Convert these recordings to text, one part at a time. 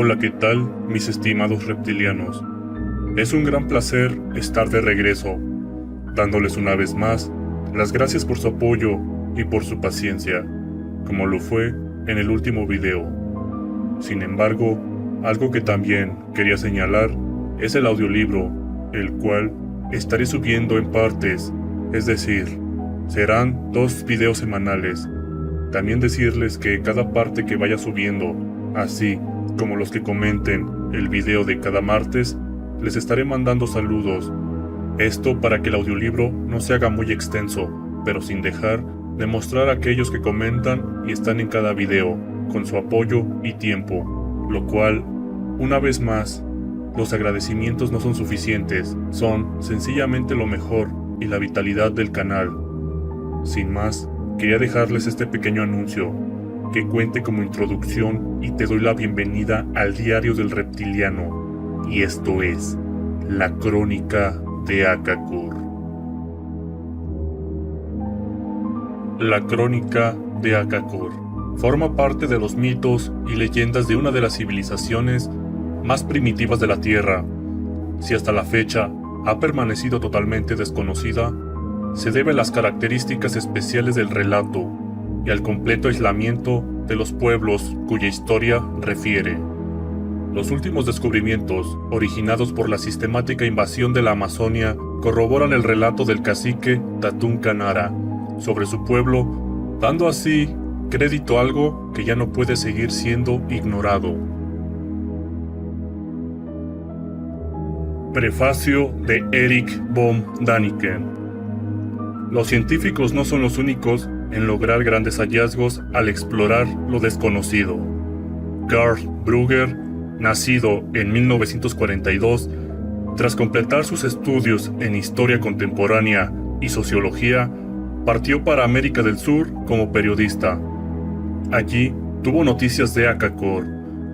Hola, ¿qué tal, mis estimados reptilianos? Es un gran placer estar de regreso, dándoles una vez más las gracias por su apoyo y por su paciencia, como lo fue en el último video. Sin embargo, algo que también quería señalar es el audiolibro, el cual estaré subiendo en partes, es decir, serán 2 videos semanales. También decirles que cada parte que vaya subiendo, así como los que comenten el video de cada martes, les estaré mandando saludos. Esto para que el audiolibro no se haga muy extenso, pero sin dejar de mostrar a aquellos que comentan y están en cada video, con su apoyo y tiempo, lo cual, una vez más, los agradecimientos no son suficientes, son sencillamente lo mejor y la vitalidad del canal. Sin más, quería dejarles este pequeño anuncio, que cuente como introducción y te doy la bienvenida al Diario del Reptiliano, y esto es La Crónica de Akakor. La Crónica de Akakor forma parte de los mitos y leyendas de una de las civilizaciones más primitivas de la Tierra. Si hasta la fecha ha permanecido totalmente desconocida, se debe a las características especiales del relato y al completo aislamiento de los pueblos cuya historia refiere. Los últimos descubrimientos, originados por la sistemática invasión de la Amazonia, corroboran el relato del cacique Tatún Canara sobre su pueblo, dando así crédito a algo que ya no puede seguir siendo ignorado. Prefacio de Erich von Däniken. Los científicos no son los únicos en lograr grandes hallazgos al explorar lo desconocido. Carl Brugger, nacido en 1942, tras completar sus estudios en historia contemporánea y sociología, partió para América del Sur como periodista. Allí tuvo noticias de Akakor.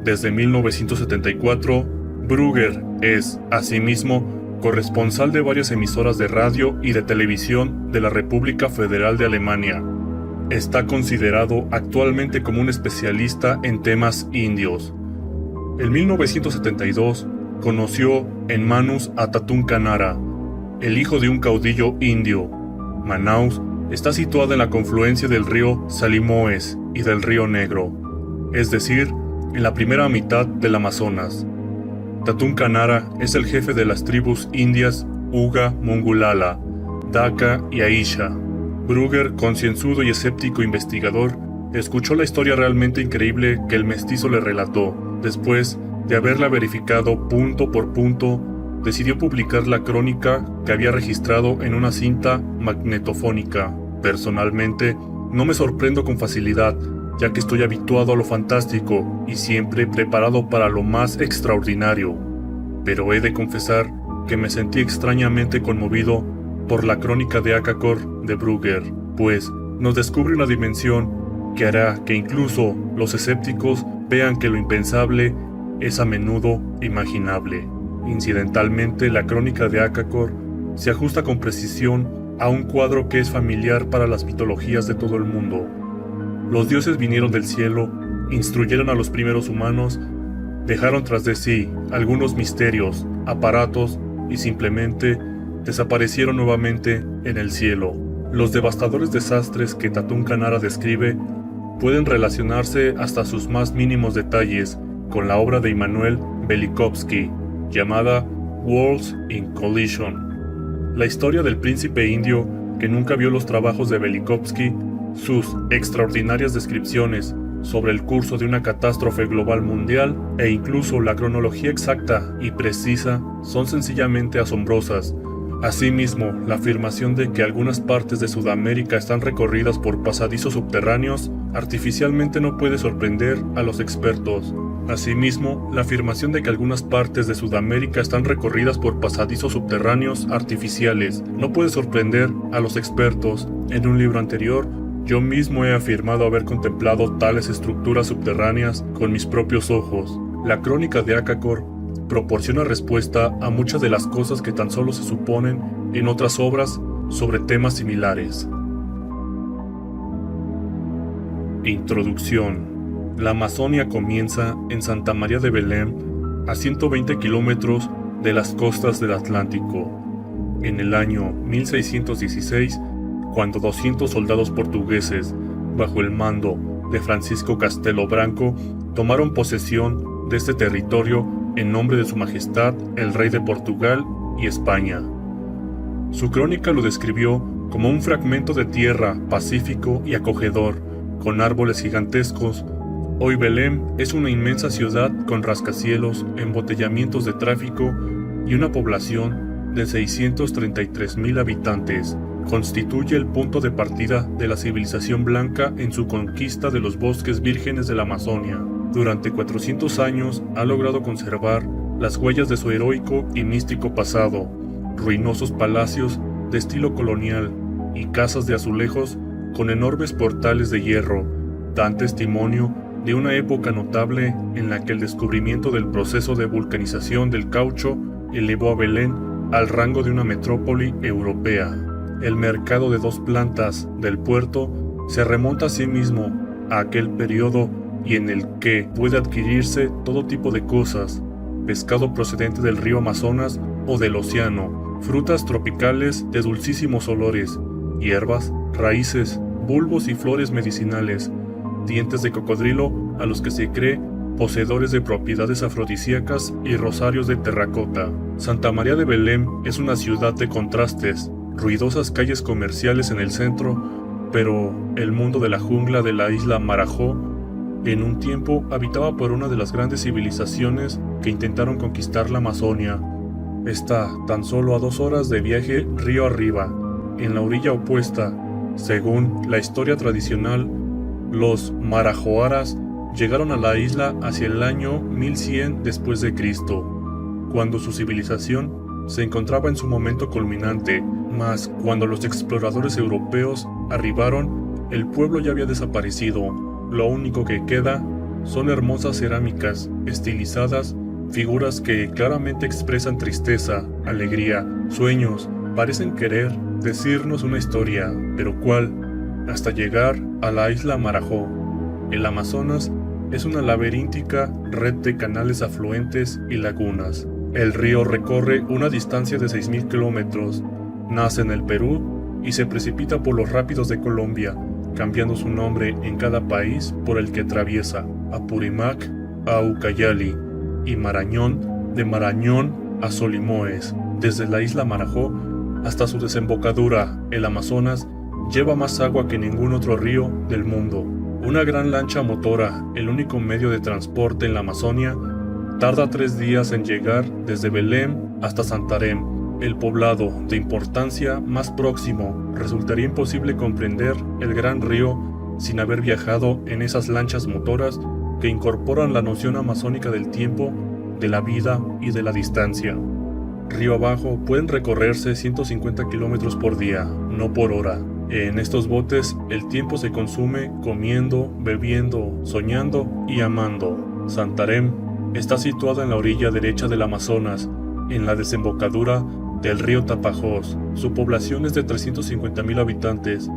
Desde 1974, Brugger es, asimismo, corresponsal de varias emisoras de radio y de televisión de la República Federal de Alemania. Está considerado actualmente como un especialista en temas indios. En 1972 conoció en Manaus a Tatún Canara, el hijo de un caudillo indio. Manaus está situada en la confluencia del río Salimoes y del río Negro, es decir, en la primera mitad del Amazonas. Tatún Canara es el jefe de las tribus indias Uga Mungulala, Daka y Aisha. Brugger, concienzudo y escéptico investigador, escuchó la historia realmente increíble que el mestizo le relató. Después de haberla verificado punto por punto, decidió publicar la crónica que había registrado en una cinta magnetofónica. Personalmente, no me sorprendo con facilidad, ya que estoy habituado a lo fantástico y siempre preparado para lo más extraordinario. Pero he de confesar que me sentí extrañamente conmovido por la crónica de Akakor de Brugger, pues nos descubre una dimensión que hará que incluso los escépticos vean que lo impensable es a menudo imaginable. Incidentalmente, la crónica de Akakor se ajusta con precisión a un cuadro que es familiar para las mitologías de todo el mundo. Los dioses vinieron del cielo, instruyeron a los primeros humanos, dejaron tras de sí algunos misterios, aparatos y simplemente desaparecieron nuevamente en el cielo. Los devastadores desastres que Tatún Canara describe pueden relacionarse hasta sus más mínimos detalles con la obra de Immanuel Velikovsky, llamada Worlds in Collision. La historia del príncipe indio que nunca vio los trabajos de Velikovsky, sus extraordinarias descripciones sobre el curso de una catástrofe global mundial e incluso la cronología exacta y precisa son sencillamente asombrosas. Asimismo, la afirmación de que algunas partes de Sudamérica están recorridas por pasadizos subterráneos artificialmente no puede sorprender a los expertos. Asimismo, la afirmación de que algunas partes de Sudamérica están recorridas por pasadizos subterráneos artificiales no puede sorprender a los expertos. En un libro anterior, yo mismo he afirmado haber contemplado tales estructuras subterráneas con mis propios ojos. La crónica de Akakor proporciona respuesta a muchas de las cosas que tan solo se suponen en otras obras sobre temas similares. Introducción. La Amazonia comienza en Santa María de Belém, a 120 kilómetros de las costas del Atlántico. En el año 1616, cuando 200 soldados portugueses, bajo el mando de Francisco Castelo Branco, tomaron posesión de este territorio en nombre de Su Majestad el Rey de Portugal y España. Su crónica lo describió como un fragmento de tierra pacífico y acogedor, con árboles gigantescos. Hoy Belém es una inmensa ciudad con rascacielos, embotellamientos de tráfico y una población de 633,000 habitantes. Constituye el punto de partida de la civilización blanca en su conquista de los bosques vírgenes de la Amazonia. Durante 400 años ha logrado conservar las huellas de su heroico y místico pasado. Ruinosos palacios de estilo colonial y casas de azulejos con enormes portales de hierro dan testimonio de una época notable en la que el descubrimiento del proceso de vulcanización del caucho elevó a Belém al rango de una metrópoli europea. El mercado de 2 plantas del puerto se remonta asimismo a aquel periodo y en el que puede adquirirse todo tipo de cosas: pescado procedente del río Amazonas o del océano, frutas tropicales de dulcísimos olores, hierbas, raíces, bulbos y flores medicinales, dientes de cocodrilo a los que se cree poseedores de propiedades afrodisíacas y rosarios de terracota. Santa María de Belém es una ciudad de contrastes, ruidosas calles comerciales en el centro, pero el mundo de la jungla de la isla Marajó en un tiempo habitaba por una de las grandes civilizaciones que intentaron conquistar la Amazonia. Está tan solo a 2 horas de viaje río arriba, en la orilla opuesta. Según la historia tradicional, los marajoaras llegaron a la isla hacia el año 1100 después de Cristo, cuando su civilización se encontraba en su momento culminante, mas cuando los exploradores europeos arribaron, el pueblo ya había desaparecido. Lo único que queda son hermosas cerámicas estilizadas, figuras que claramente expresan tristeza, alegría, sueños, parecen querer decirnos una historia, pero ¿cuál? Hasta llegar a la isla Marajó. El Amazonas es una laberíntica red de canales afluentes y lagunas. El río recorre una distancia de 6,000 kilómetros, nace en el Perú y se precipita por los rápidos de Colombia, cambiando su nombre en cada país por el que atraviesa: Apurímac a Ucayali y Marañón, de Marañón a Solimoes. Desde la isla Marajó hasta su desembocadura, el Amazonas lleva más agua que ningún otro río del mundo. Una gran lancha motora, el único medio de transporte en la Amazonia, tarda 3 días en llegar desde Belém hasta Santarém, el poblado de importancia más próximo. Resultaría imposible comprender el gran río sin haber viajado en esas lanchas motoras que incorporan la noción amazónica del tiempo, de la vida y de la distancia. Río abajo pueden recorrerse 150 kilómetros por día, no por hora. En estos botes el tiempo se consume comiendo, bebiendo, soñando y amando. Santarém está situada en la orilla derecha del Amazonas, en la desembocadura del río Tapajós. Su población es de 350,000 habitantes.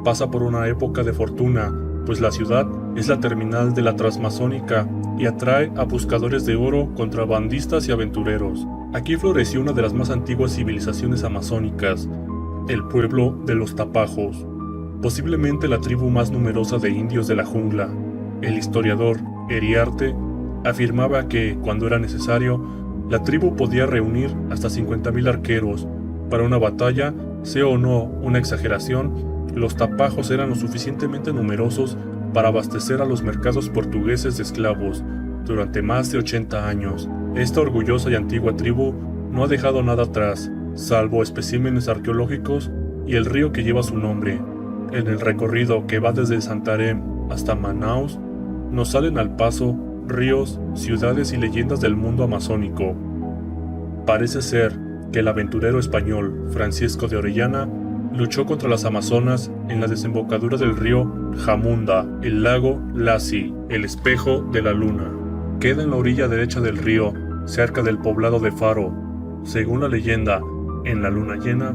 Pasa por una época de fortuna, pues la ciudad es la terminal de la Transmazónica y atrae a buscadores de oro, contrabandistas y aventureros. Aquí floreció una de las más antiguas civilizaciones amazónicas, el pueblo de los Tapajos, posiblemente la tribu más numerosa de indios de la jungla. El historiador Eriarte afirmaba que, cuando era necesario, la tribu podía reunir hasta 50,000 arqueros. Para una batalla, sea o no una exageración, los Tapajos eran lo suficientemente numerosos para abastecer a los mercados portugueses de esclavos durante más de 80 años. Esta orgullosa y antigua tribu no ha dejado nada atrás, salvo especímenes arqueológicos y el río que lleva su nombre. En el recorrido que va desde Santarém hasta Manaus, nos salen al paso ríos, ciudades y leyendas del mundo amazónico. Parece ser que el aventurero español Francisco de Orellana luchó contra las amazonas en la desembocadura del río Jamunda, el lago Lassi, el espejo de la luna. Queda en la orilla derecha del río, cerca del poblado de Faro. Según la leyenda, en la luna llena,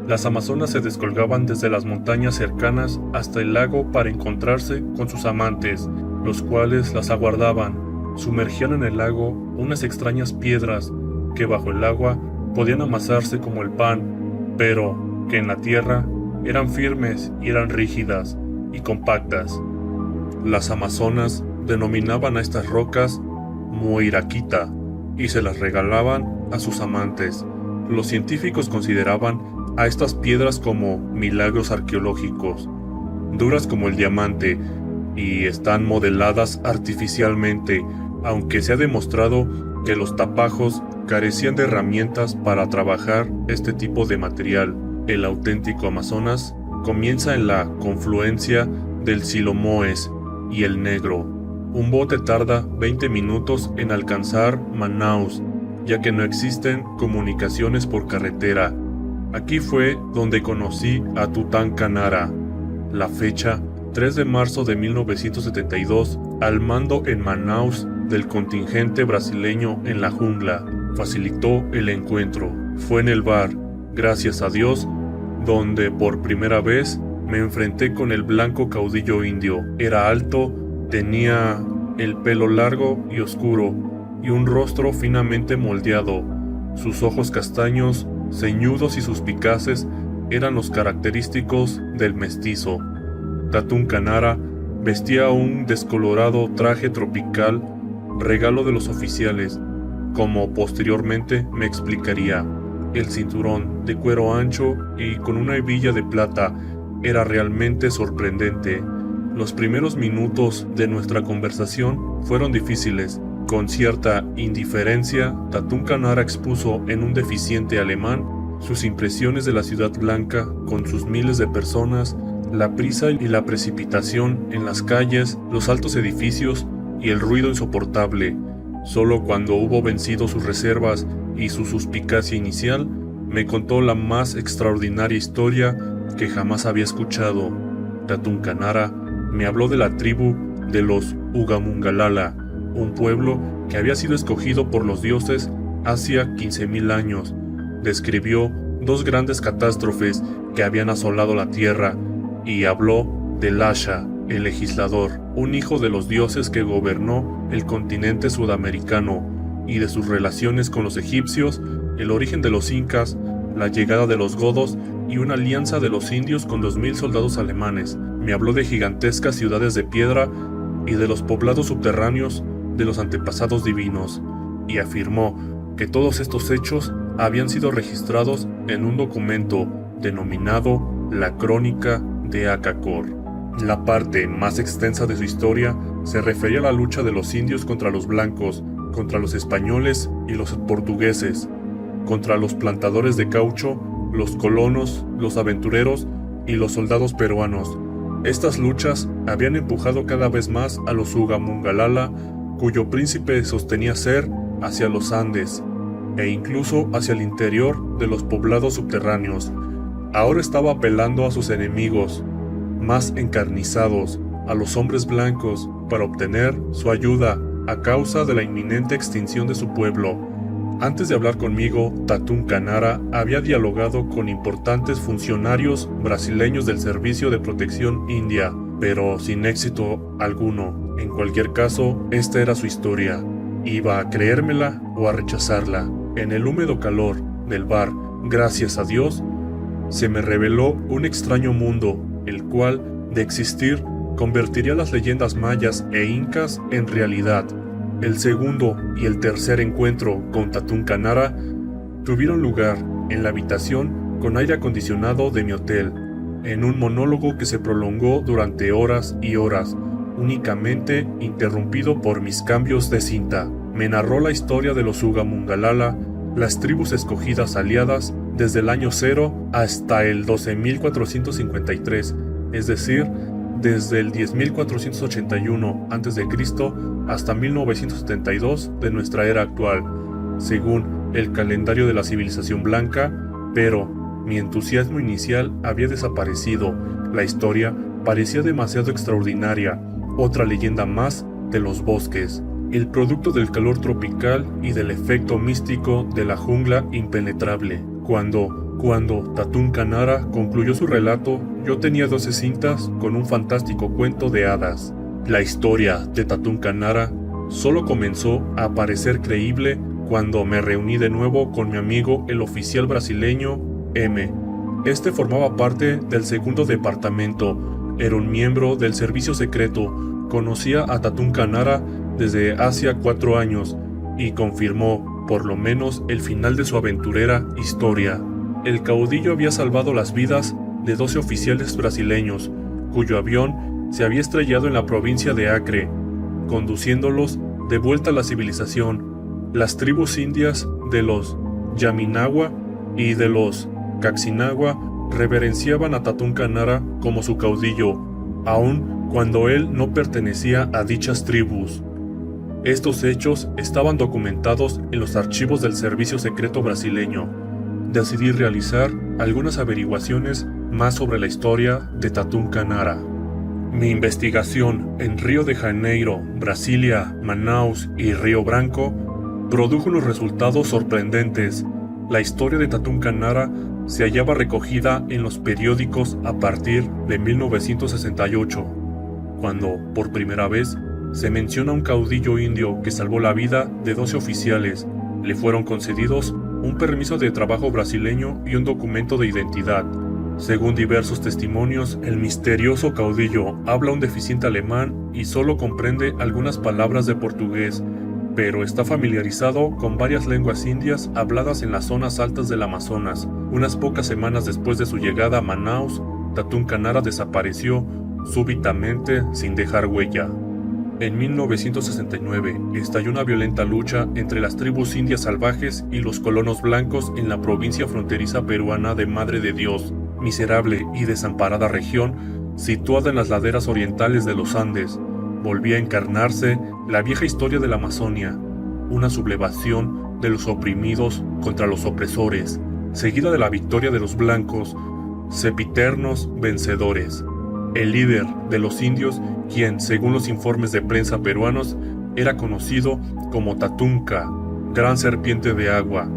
las amazonas se descolgaban desde las montañas cercanas hasta el lago para encontrarse con sus amantes, los cuales las aguardaban. Sumergían en el lago unas extrañas piedras que bajo el agua podían amasarse como el pan, pero que en la tierra eran firmes y eran rígidas y compactas. Las amazonas denominaban a estas rocas Muiraquita y se las regalaban a sus amantes. Los científicos consideraban a estas piedras como milagros arqueológicos, duras como el diamante, y están modeladas artificialmente, aunque se ha demostrado que los tapajos carecían de herramientas para trabajar este tipo de material. El auténtico Amazonas comienza en la confluencia del Silomoes y el Negro. Un bote tarda 20 minutos en alcanzar Manaus, ya que no existen comunicaciones por carretera. Aquí fue donde conocí a Tutankanara. La fecha 3 de marzo de 1972, al mando en Manaus del contingente brasileño en la jungla, facilitó el encuentro. Fue en el bar, gracias a Dios, donde por primera vez me enfrenté con el blanco caudillo indio. Era alto, tenía el pelo largo y oscuro, y un rostro finamente moldeado. Sus ojos castaños, ceñudos y suspicaces eran los característicos del mestizo. Tutankanara vestía un descolorado traje tropical, regalo de los oficiales, como posteriormente me explicaría. El cinturón de cuero ancho y con una hebilla de plata era realmente sorprendente. Los primeros minutos de nuestra conversación fueron difíciles. Con cierta indiferencia, Tutankanara expuso en un deficiente alemán sus impresiones de la Ciudad Blanca con sus miles de personas, la prisa y la precipitación en las calles, los altos edificios y el ruido insoportable. Solo cuando hubo vencido sus reservas y su suspicacia inicial, me contó la más extraordinaria historia que jamás había escuchado. Tutankanara me habló de la tribu de los Ugamungalala, un pueblo que había sido escogido por los dioses hacía 15.000 años. Describió dos grandes catástrofes que habían asolado la tierra y habló de Lasha, el legislador, un hijo de los dioses que gobernó el continente sudamericano, y de sus relaciones con los egipcios, el origen de los incas, la llegada de los godos y una alianza de los indios con 2.000 soldados alemanes. Me habló de gigantescas ciudades de piedra y de los poblados subterráneos de los antepasados divinos, y afirmó que todos estos hechos habían sido registrados en un documento denominado la Crónica de Acacor. La parte más extensa de su historia se refería a la lucha de los indios contra los blancos, contra los españoles y los portugueses, contra los plantadores de caucho, los colonos, los aventureros y los soldados peruanos. Estas luchas habían empujado cada vez más a los Ugamungalala, cuyo príncipe sostenía ser hacia los Andes, e incluso hacia el interior de los poblados subterráneos. Ahora estaba apelando a sus enemigos, más encarnizados, a los hombres blancos, para obtener su ayuda a causa de la inminente extinción de su pueblo. Antes de hablar conmigo, Tutankanara había dialogado con importantes funcionarios brasileños del Servicio de Protección India, pero sin éxito alguno. En cualquier caso, esta era su historia. Iba a creérmela o a rechazarla. En el húmedo calor del bar, gracias a Dios, se me reveló un extraño mundo, el cual, de existir, convertiría las leyendas mayas e incas en realidad. El segundo y el tercer encuentro con Tutankanara tuvieron lugar en la habitación con aire acondicionado de mi hotel, en un monólogo que se prolongó durante horas y horas, únicamente interrumpido por mis cambios de cinta. Me narró la historia de los Ugamungalala, las tribus escogidas aliadas desde el año 0 hasta el 12.453, es decir, desde el 10.481 a.C. hasta 1972 de nuestra era actual, según el calendario de la civilización blanca, pero mi entusiasmo inicial había desaparecido. La historia parecía demasiado extraordinaria, otra leyenda más de los bosques, el producto del calor tropical y del efecto místico de la jungla impenetrable. Cuando Tutankanara concluyó su relato, yo tenía 12 cintas con un fantástico cuento de hadas. La historia de Tatumka Nara solo comenzó a parecer creíble cuando me reuní de nuevo con mi amigo el oficial brasileño M. Este formaba parte del segundo departamento, era un miembro del servicio secreto, conocía a Tatumka Nara desde hacía 4 años y confirmó, por lo menos, el final de su aventurera historia. El caudillo había salvado las vidas de 12 oficiales brasileños, cuyo avión se había estrellado en la provincia de Acre, conduciéndolos de vuelta a la civilización. Las tribus indias de los Yaminagua y de los Caxinagua reverenciaban a Tatumka Nara como su caudillo, aun cuando él no pertenecía a dichas tribus. Estos hechos estaban documentados en los archivos del Servicio Secreto brasileño. Decidí realizar algunas averiguaciones más sobre la historia de Tatumka Nara. Mi investigación en Río de Janeiro, Brasilia, Manaus y Río Branco produjo unos resultados sorprendentes. La historia de Tatumka Nara se hallaba recogida en los periódicos a partir de 1968, cuando, por primera vez, se menciona a un caudillo indio que salvó la vida de 12 oficiales. Le fueron concedidos un permiso de trabajo brasileño y un documento de identidad. Según diversos testimonios, el misterioso caudillo habla un deficiente alemán y solo comprende algunas palabras de portugués, pero está familiarizado con varias lenguas indias habladas en las zonas altas del Amazonas. Unas pocas semanas después de su llegada a Manaus, Tatumka Nara desapareció súbitamente sin dejar huella. En 1969 estalló una violenta lucha entre las tribus indias salvajes y los colonos blancos en la provincia fronteriza peruana de Madre de Dios, miserable y desamparada región situada en las laderas orientales de los Andes. Volvía a encarnarse la vieja historia de la Amazonia, una sublevación de los oprimidos contra los opresores, seguida de la victoria de los blancos, sempiternos vencedores. El líder de los indios, quien, según los informes de prensa peruanos, era conocido como Tatumka, gran serpiente de agua,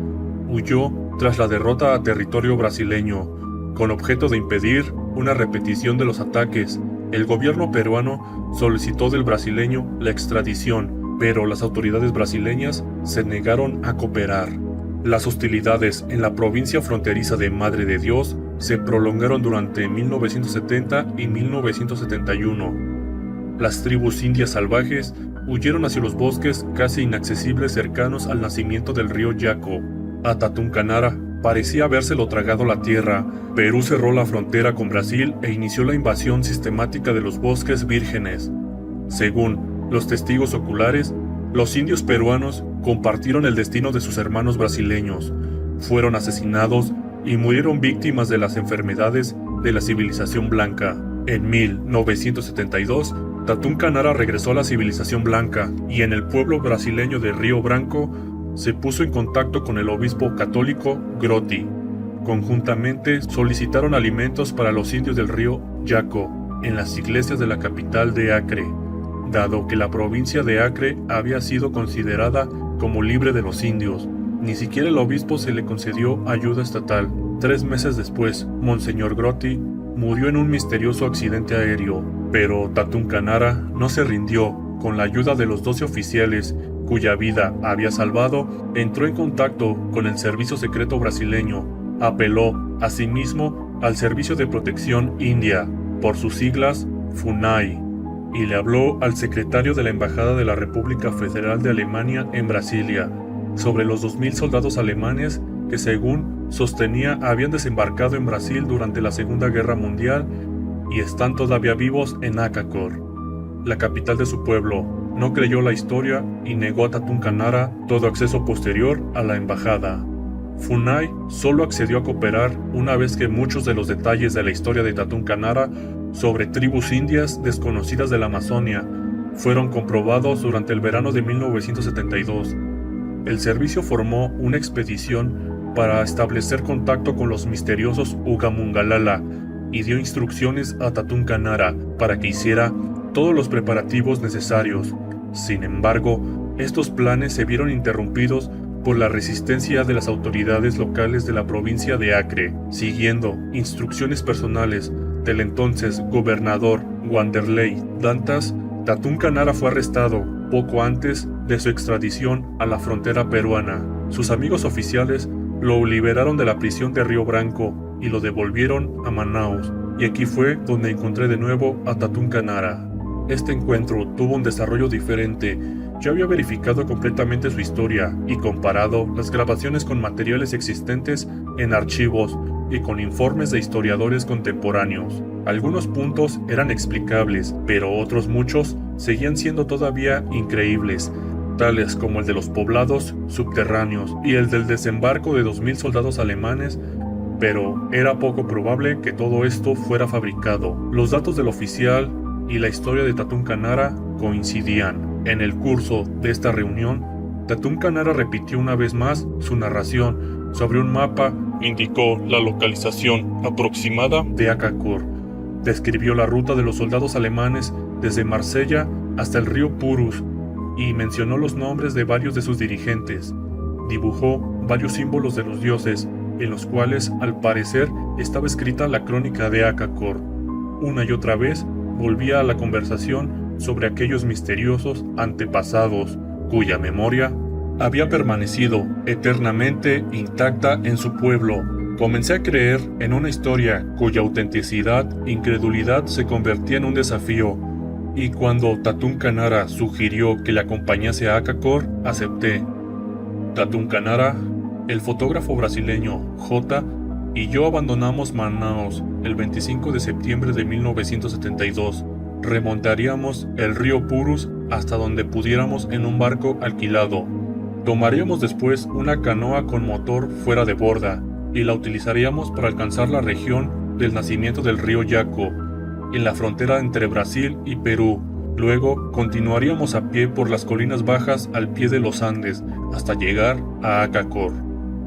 huyó tras la derrota a territorio brasileño, con objeto de impedir una repetición de los ataques. El gobierno peruano solicitó del brasileño la extradición, pero las autoridades brasileñas se negaron a cooperar. Las hostilidades en la provincia fronteriza de Madre de Dios se prolongaron durante 1970 y 1971. Las tribus indias salvajes huyeron hacia los bosques casi inaccesibles cercanos al nacimiento del río Yaco. A Tatumka Nara parecía habérselo tragado la tierra. Perú cerró la frontera con Brasil e inició la invasión sistemática de los bosques vírgenes. Según los testigos oculares, los indios peruanos compartieron el destino de sus hermanos brasileños. Fueron asesinados y murieron víctimas de las enfermedades de la civilización blanca. En 1972, Tatumka Nara regresó a la civilización blanca y en el pueblo brasileño de Río Branco se puso en contacto con el obispo católico Grotti. Conjuntamente solicitaron alimentos para los indios del río Yaco en las iglesias de la capital de Acre, dado que la provincia de Acre había sido considerada como libre de los indios. Ni siquiera el obispo se le concedió ayuda estatal. 3 meses después, Monseñor Grotti murió en un misterioso accidente aéreo, pero Tatumka Nara no se rindió. Con la ayuda de los 12 oficiales cuya vida había salvado, entró en contacto con el servicio secreto brasileño. Apeló, asimismo, al Servicio de Protección India, por sus siglas FUNAI, y le habló al secretario de la Embajada de la República Federal de Alemania en Brasilia sobre los 2.000 soldados alemanes que, según sostenía, habían desembarcado en Brasil durante la Segunda Guerra Mundial y están todavía vivos en Acacor, la capital de su pueblo. No creyó la historia y negó a Tatumka Nara todo acceso posterior a la embajada. FUNAI solo accedió a cooperar una vez que muchos de los detalles de la historia de Tatumka Nara sobre tribus indias desconocidas de la Amazonia fueron comprobados durante el verano de 1972. El servicio formó una expedición para establecer contacto con los misteriosos Ugamungalala y dio instrucciones a Tatumka Nara para que hiciera todos los preparativos necesarios. Sin embargo, estos planes se vieron interrumpidos por la resistencia de las autoridades locales de la provincia de Acre, siguiendo instrucciones personales del entonces gobernador Wanderlei Dantas. Tatún Canara fue arrestado poco antes de su extradición a la frontera peruana. Sus amigos oficiales lo liberaron de la prisión de Río Branco y lo devolvieron a Manaus, y aquí fue donde encontré de nuevo a Tatún Canara. Este encuentro tuvo un desarrollo diferente. Yo había verificado completamente su historia y comparado las grabaciones con materiales existentes en archivos y con informes de historiadores contemporáneos. Algunos puntos eran explicables, pero otros muchos seguían siendo todavía increíbles, tales como el de los poblados subterráneos y el del desembarco de 2000 soldados alemanes, pero era poco probable que todo esto fuera fabricado. Los datos del oficial y la historia de Tatún Canara coincidían. En el curso de esta reunión, Tatún Canara repitió una vez más su narración sobre un mapa, indicó la localización aproximada de Akakor, describió la ruta de los soldados alemanes desde Marsella hasta el río Purus y mencionó los nombres de varios de sus dirigentes. Dibujó varios símbolos de los dioses, en los cuales al parecer estaba escrita la crónica de Akakor. Una y otra vez volvía a la conversación sobre aquellos misteriosos antepasados cuya memoria había permanecido eternamente intacta en su pueblo. Comencé a creer en una historia cuya autenticidad e incredulidad se convertía en un desafío, y cuando Tatún Canara sugirió que le acompañase a Akakor, acepté. Tatún Canara, el fotógrafo brasileño J. y yo abandonamos Manaus el 25 de septiembre de 1972. Remontaríamos el río Purus hasta donde pudiéramos en un barco alquilado. Tomaríamos después una canoa con motor fuera de borda y la utilizaríamos para alcanzar la región del nacimiento del río Yaco, en la frontera entre Brasil y Perú. Luego continuaríamos a pie por las colinas bajas al pie de los Andes hasta llegar a Akakor.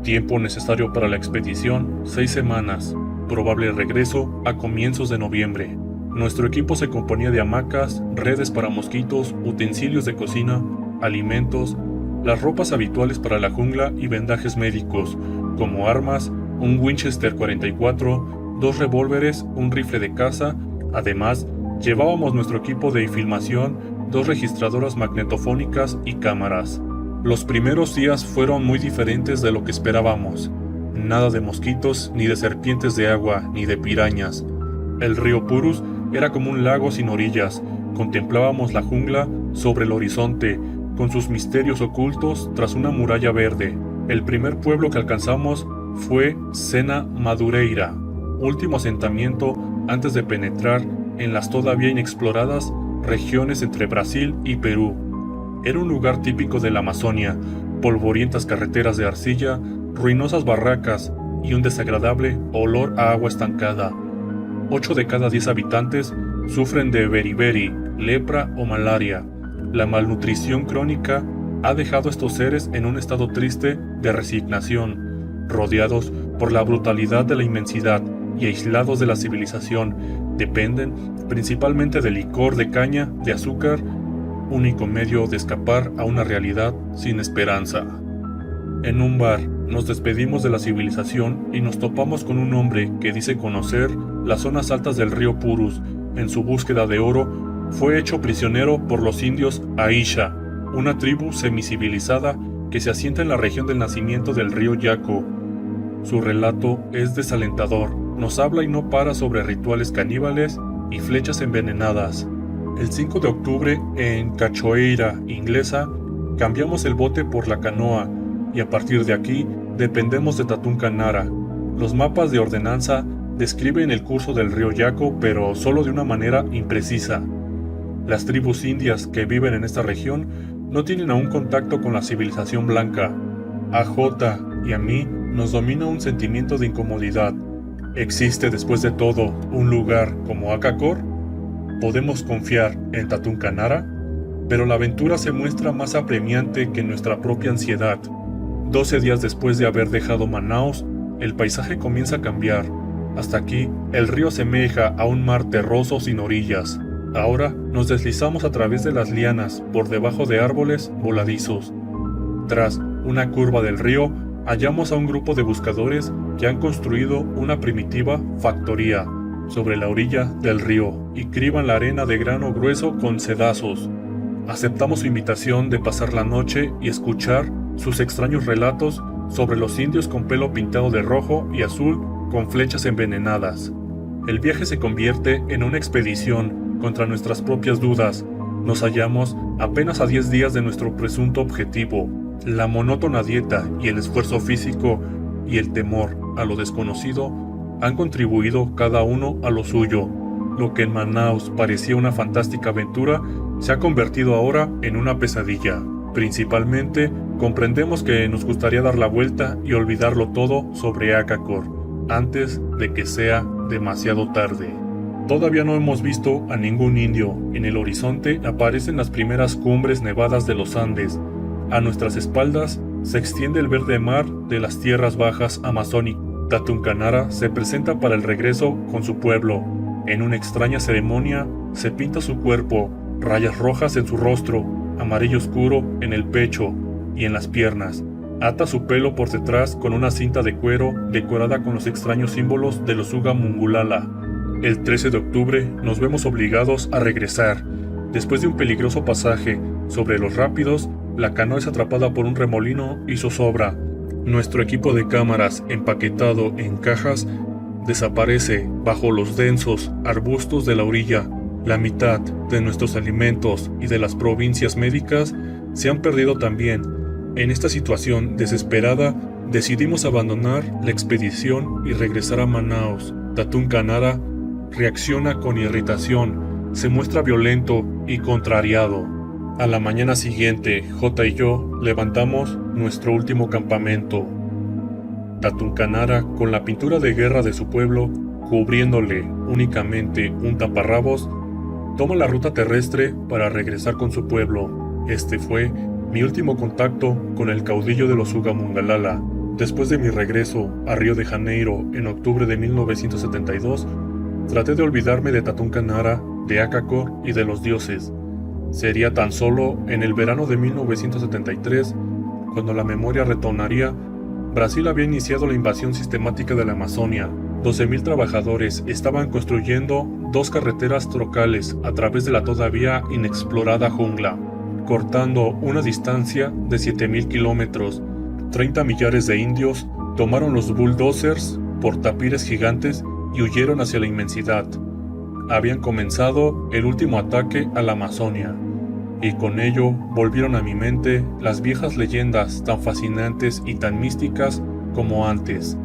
Tiempo necesario para la expedición: 6 semanas. Probable regreso a comienzos de noviembre. Nuestro equipo se componía de hamacas, redes para mosquitos, utensilios de cocina, alimentos, las ropas habituales para la jungla y vendajes médicos, como armas, un Winchester 44, 2 revólveres, un rifle de caza. Además, llevábamos nuestro equipo de filmación, 2 registradoras magnetofónicas y cámaras. Los primeros días fueron muy diferentes de lo que esperábamos. Nada de mosquitos, ni de serpientes de agua, ni de pirañas. El río Purus era como un lago sin orillas. Contemplábamos la jungla sobre el horizonte, con sus misterios ocultos tras una muralla verde. El primer pueblo que alcanzamos fue Sena Madureira, último asentamiento antes de penetrar en las todavía inexploradas regiones entre Brasil y Perú. Era un lugar típico de la Amazonia: polvorientas carreteras de arcilla, ruinosas barracas y un desagradable olor a agua estancada. 8 de cada 10 habitantes sufren de beriberi, lepra o malaria. La malnutrición crónica ha dejado a estos seres en un estado triste de resignación, rodeados por la brutalidad de la inmensidad y aislados de la civilización. Dependen principalmente del licor de caña de azúcar, único medio de escapar a una realidad sin esperanza. En un bar nos despedimos de la civilización y nos topamos con un hombre que dice conocer las zonas altas del río Purus. En su búsqueda de oro, fue hecho prisionero por los indios Aisha, una tribu semicivilizada que se asienta en la región del nacimiento del río Yaco. Su relato es desalentador. Nos habla y no para sobre rituales caníbales y flechas envenenadas. El 5 de octubre, en Cachoeira Inglesa, cambiamos el bote por la canoa, y a partir de aquí dependemos de Tatún Canara. Los mapas de ordenanza describen el curso del río Yaco, pero solo de una manera imprecisa. Las tribus indias que viven en esta región no tienen aún contacto con la civilización blanca. A J y a mí nos domina un sentimiento de incomodidad. ¿Existe después de todo un lugar como Akakor? ¿Podemos confiar en Tatún Canara? Pero la aventura se muestra más apremiante que nuestra propia ansiedad. 12 días después de haber dejado Manaus, el paisaje comienza a cambiar. Hasta aquí, el río asemeja a un mar terroso sin orillas. Ahora nos deslizamos a través de las lianas, por debajo de árboles voladizos. Tras una curva del río, hallamos a un grupo de buscadores que han construido una primitiva factoría. sobre la orilla del río y criban la arena de grano grueso con sedazos. Aceptamos su invitación de pasar la noche y escuchar sus extraños relatos sobre los indios con pelo pintado de rojo y azul con flechas envenenadas. El viaje se convierte en una expedición contra nuestras propias dudas. Nos hallamos apenas a 10 días de nuestro presunto objetivo. La monótona dieta y el esfuerzo físico y el temor a lo desconocido han contribuido cada uno a lo suyo. Lo que en Manaus parecía una fantástica aventura se ha convertido ahora en una pesadilla. Principalmente, comprendemos que nos gustaría dar la vuelta y olvidarlo todo sobre Acacor, antes de que sea demasiado tarde. Todavía no hemos visto a ningún indio. En el horizonte aparecen las primeras cumbres nevadas de los Andes. A nuestras espaldas se extiende el verde mar de las tierras bajas amazónicas. Tatún Canara se presenta para el regreso con su pueblo. En una extraña ceremonia se pinta su cuerpo, rayas rojas en su rostro, amarillo oscuro en el pecho y en las piernas. Ata su pelo por detrás con una cinta de cuero decorada con los extraños símbolos de los Uga Mungulala. El 13 de octubre nos vemos obligados a regresar. Después de un peligroso pasaje sobre los rápidos, la canoa es atrapada por un remolino y zozobra. Nuestro equipo de cámaras, empaquetado en cajas, desaparece bajo los densos arbustos de la orilla. La mitad de nuestros alimentos y de las provincias médicas se han perdido también. En esta situación desesperada, decidimos abandonar la expedición y regresar a Manaus. Tatún Canara reacciona con irritación, se muestra violento y contrariado. A la mañana siguiente, J y yo levantamos nuestro último campamento. Tatún Canara, con la pintura de guerra de su pueblo, cubriéndole únicamente un taparrabos, toma la ruta terrestre para regresar con su pueblo. Este fue mi último contacto con el caudillo de los Uga Mungulala. Después de mi regreso a Río de Janeiro en octubre de 1972, traté de olvidarme de Tatún Canara, de Acacor y de los dioses. Sería tan solo en el verano de 1973, cuando la memoria retornaría. Brasil había iniciado la invasión sistemática de la Amazonia. 12.000 trabajadores estaban construyendo 2 carreteras trocales a través de la todavía inexplorada jungla, cortando una distancia de 7.000 kilómetros. 30 millares de indios tomaron los bulldozers, portapires gigantes, y huyeron hacia la inmensidad. Habían comenzado el último ataque a la Amazonia, y con ello volvieron a mi mente las viejas leyendas tan fascinantes y tan místicas como antes.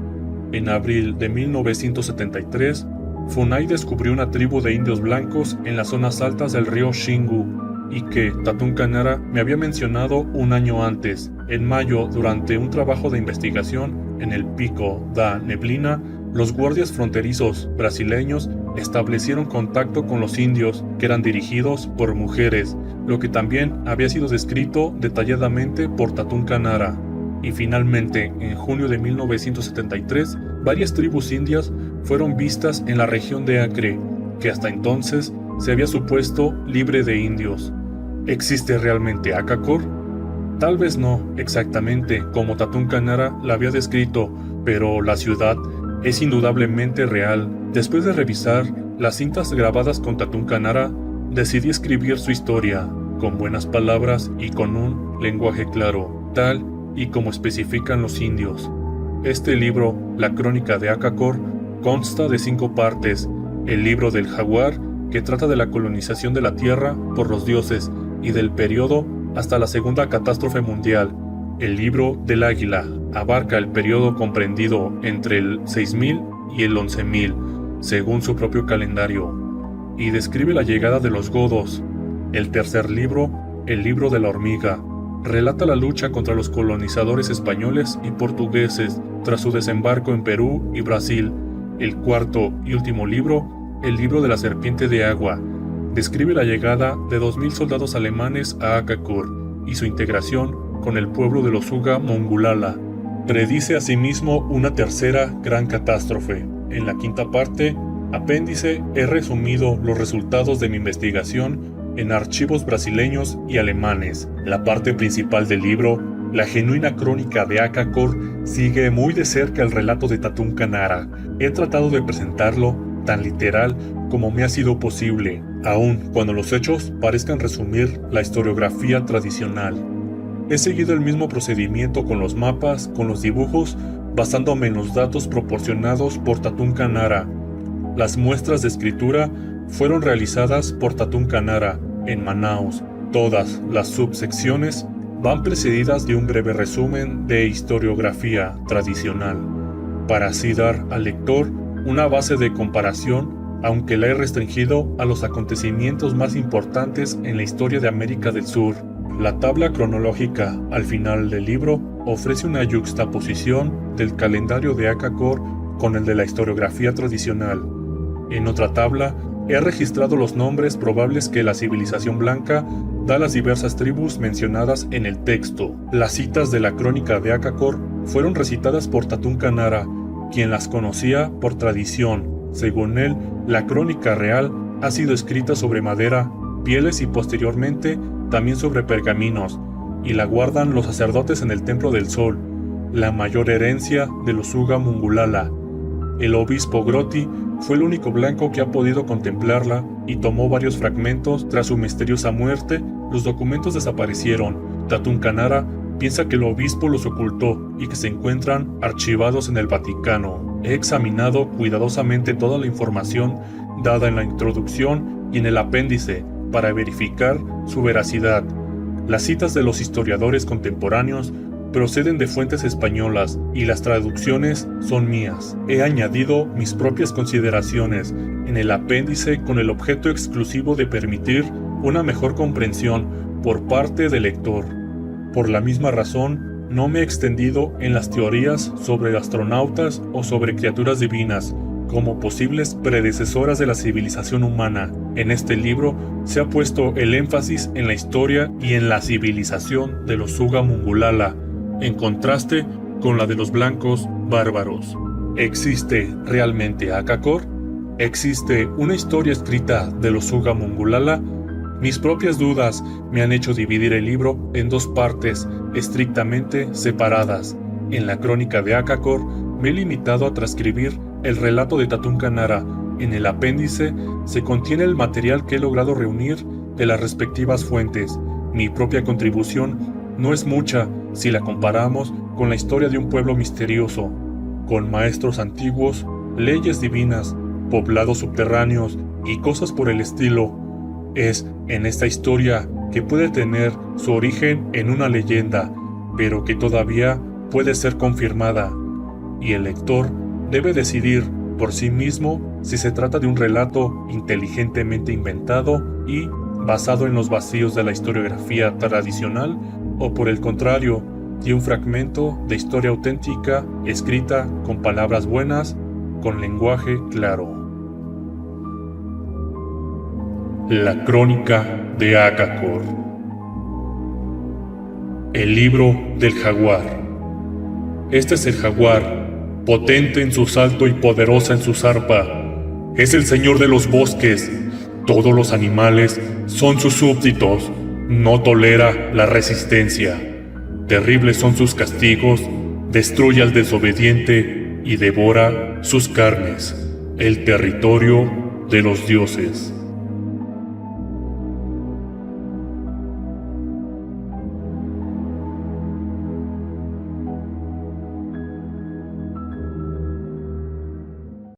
En abril de 1973, Funai descubrió una tribu de indios blancos en las zonas altas del río Xingu, y que Tatún Canara me había mencionado un año antes. En mayo, durante un trabajo de investigación en el Pico da Neblina, los guardias fronterizos brasileños establecieron contacto con los indios, que eran dirigidos por mujeres, lo que también había sido descrito detalladamente por Tatún Canara. Y finalmente, en junio de 1973, varias tribus indias fueron vistas en la región de Acre, que hasta entonces se había supuesto libre de indios. ¿Existe realmente Acacor? Tal vez no exactamente como Tatún Canara la había descrito, pero la ciudad es indudablemente real. Después de revisar las cintas grabadas con Tatún Canara, decidí escribir su historia, con buenas palabras y con un lenguaje claro, tal y como especifican los indios. Este libro, La Crónica de Acacor, consta de 5 partes: el libro del jaguar, que trata de la colonización de la tierra por los dioses y del periodo hasta la segunda catástrofe mundial; el libro del águila, abarca el periodo comprendido entre el 6000 y el 11000, según su propio calendario, y describe la llegada de los godos. El tercer libro, el libro de la hormiga, relata la lucha contra los colonizadores españoles y portugueses tras su desembarco en Perú y Brasil. El cuarto y último libro, el libro de la serpiente de agua, describe la llegada de 2000 soldados alemanes a Acacor y su integración con el pueblo de los Uga Mungulala. Predice asimismo una tercera gran catástrofe. En la quinta parte, apéndice, he resumido los resultados de mi investigación en archivos brasileños y alemanes. La parte principal del libro, la genuina crónica de Acacor, sigue muy de cerca el relato de Tatún Canara. He tratado de presentarlo tan literal como me ha sido posible, aun cuando los hechos parezcan resumir la historiografía tradicional. He seguido el mismo procedimiento con los mapas, con los dibujos, basándome en los datos proporcionados por Tatún Kanara. Las muestras de escritura fueron realizadas por Tatún Kanara en Manaus. Todas las subsecciones van precedidas de un breve resumen de historiografía tradicional, para así dar al lector una base de comparación, aunque la he restringido a los acontecimientos más importantes en la historia de América del Sur. La tabla cronológica al final del libro ofrece una yuxtaposición del calendario de Akakor con el de la historiografía tradicional. En otra tabla he registrado los nombres probables que la civilización blanca da a las diversas tribus mencionadas en el texto. Las citas de la crónica de Akakor fueron recitadas por Tatún Kanara, quien las conocía por tradición. Según él, la crónica real ha sido escrita sobre madera, pieles y posteriormente también sobre pergaminos, y la guardan los sacerdotes en el Templo del Sol, la mayor herencia de los Uga Mungulala. El obispo Groti fue el único blanco que ha podido contemplarla y tomó varios fragmentos. Tras su misteriosa muerte, los documentos desaparecieron. Tatún Kanara piensa que el obispo los ocultó y que se encuentran archivados en el Vaticano. He examinado cuidadosamente toda la información dada en la introducción y en el apéndice para verificar su veracidad. Las citas de los historiadores contemporáneos proceden de fuentes españolas y las traducciones son mías. He añadido mis propias consideraciones en el apéndice con el objeto exclusivo de permitir una mejor comprensión por parte del lector. Por la misma razón, no me he extendido en las teorías sobre astronautas o sobre criaturas divinas, como posibles predecesoras de la civilización humana. En este libro se ha puesto el énfasis en la historia y en la civilización de los Uga Mungulala, en contraste con la de los blancos bárbaros. ¿Existe realmente Akakor? ¿Existe una historia escrita de los Uga Mungulala? Mis propias dudas me han hecho dividir el libro en dos partes estrictamente separadas. En la crónica de Akakor me he limitado a transcribir el relato de Tatún Kanara. En el apéndice se contiene el material que he logrado reunir de las respectivas fuentes. Mi propia contribución no es mucha si la comparamos con la historia de un pueblo misterioso, con maestros antiguos, leyes divinas, poblados subterráneos y cosas por el estilo. Es en esta historia que puede tener su origen en una leyenda, pero que todavía puede ser confirmada, y el lector debe decidir por sí mismo si se trata de un relato inteligentemente inventado y basado en los vacíos de la historiografía tradicional, o por el contrario, de un fragmento de historia auténtica escrita con palabras buenas, con lenguaje claro. La crónica de Akakor. El libro del jaguar. Este es el jaguar, potente en su salto y poderosa en su zarpa. Es el señor de los bosques. Todos los animales son sus súbditos. No tolera la resistencia. Terribles son sus castigos. Destruye al desobediente y devora sus carnes. El territorio de los dioses.